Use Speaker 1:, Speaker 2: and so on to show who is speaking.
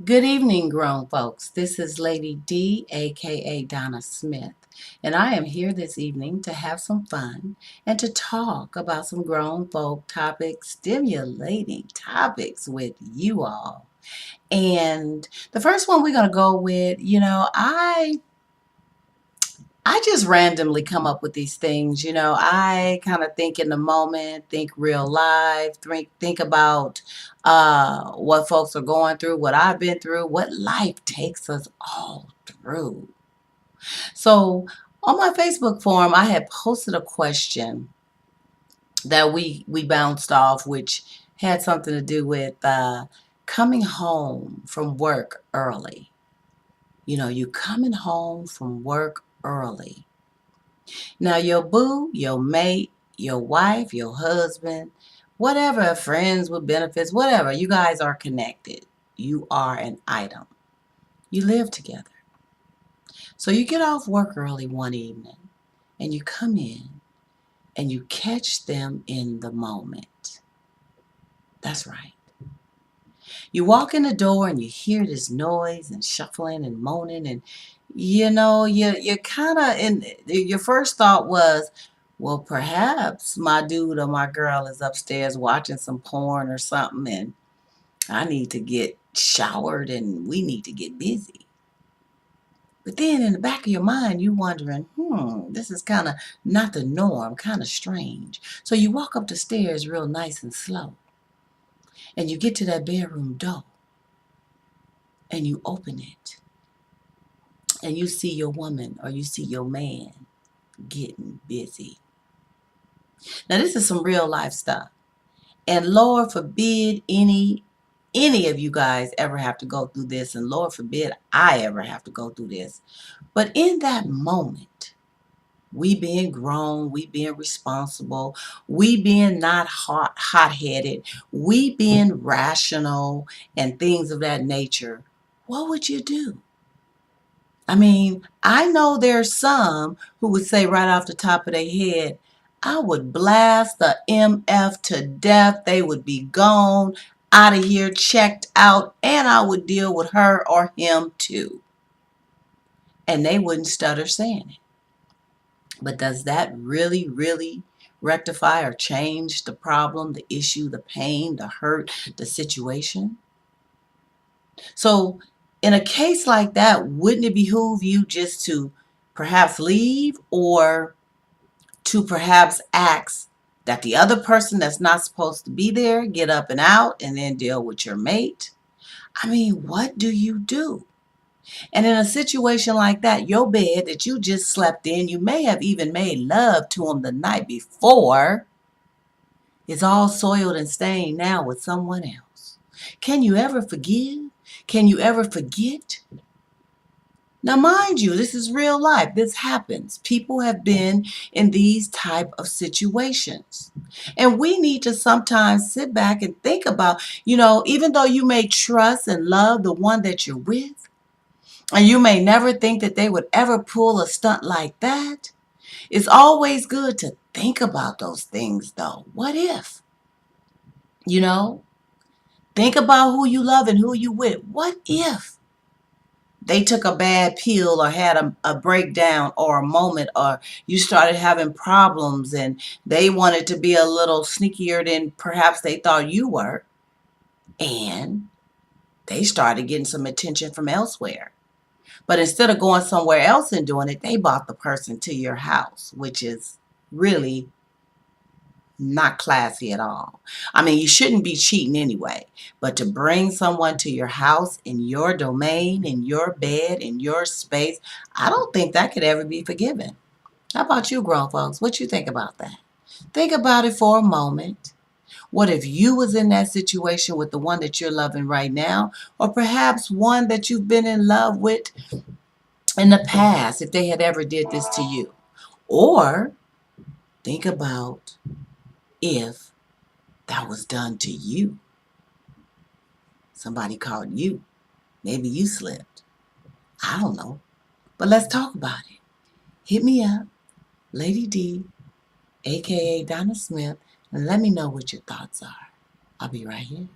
Speaker 1: Good evening, grown folks. This is Lady D, aka Donna Smith, and I am here this evening to have some fun and to talk about some grown folk topics, stimulating topics with you all. And the first one we're going to go with, I just randomly come up with these things. I kind of think in the moment, think real life, think about what folks are going through, what I've been through, what life takes us all through. So on my Facebook forum, I had posted a question that we bounced off, which had something to do with coming home from work early. You coming home from work early. Now, your boo, your mate, your wife, your husband, whatever, friends with benefits, whatever, you guys are connected. You are an item. You live together. So you get off work early one evening and you come in and you catch them in the moment. That's right. You walk in the door and you hear this noise and shuffling and moaning, and you kind of, in your first thought was, well, perhaps my dude or my girl is upstairs watching some porn or something, and I need to get showered and we need to get busy. But then in the back of your mind, you wondering, this is kind of not the norm, kind of strange. So you walk up the stairs real nice and slow, and you get to that bedroom door and you open it, and you see your woman or you see your man getting busy. Now this is some real life stuff. And Lord forbid any of you guys ever have to go through this, and Lord forbid I ever have to go through this. But in that moment, we being grown, we being responsible, we being not hot-headed, we being rational and things of that nature, what would you do? I mean, I know there's some who would say right off the top of their head, I would blast the MF to death. They would be gone, out of here, checked out, and I would deal with her or him too. And they wouldn't stutter saying it. But does that really, really rectify or change the problem, the issue, the pain, the hurt, the situation? So in a case like that, wouldn't it behoove you just to perhaps leave, or to perhaps ask that the other person that's not supposed to be there get up and out and then deal with your mate? I mean, what do you do? And in a situation like that, your bed that you just slept in, you may have even made love to him the night before, is all soiled and stained now with someone else. Can you ever forgive? Can you ever forget? Now, mind you, this is real life. This happens. People have been in these type of situations. And we need to sometimes sit back and think about, even though you may trust and love the one that you're with, and you may never think that they would ever pull a stunt like that, it's always good to think about those things, though. What if? You know, think about who you love and who you with. What if they took a bad pill or had a breakdown or a moment, or you started having problems and they wanted to be a little sneakier than perhaps they thought you were, and they started getting some attention from elsewhere. But instead of going somewhere else and doing it, they brought the person to your house, which is really not classy at all. I mean, you shouldn't be cheating anyway, but to bring someone to your house, in your domain, in your bed, in your space, I don't think that could ever be forgiven. How about you, grown folks? What you think about that? Think about it for a moment. What if you was in that situation with the one that you're loving right now, or perhaps one that you've been in love with in the past, if they had ever did this to you? Or think about if that was done to you. Somebody called you. Maybe you slipped. I don't know. But let's talk about it. Hit me up, Lady D, aka Donna Smith, and let me know what your thoughts are. I'll be right here.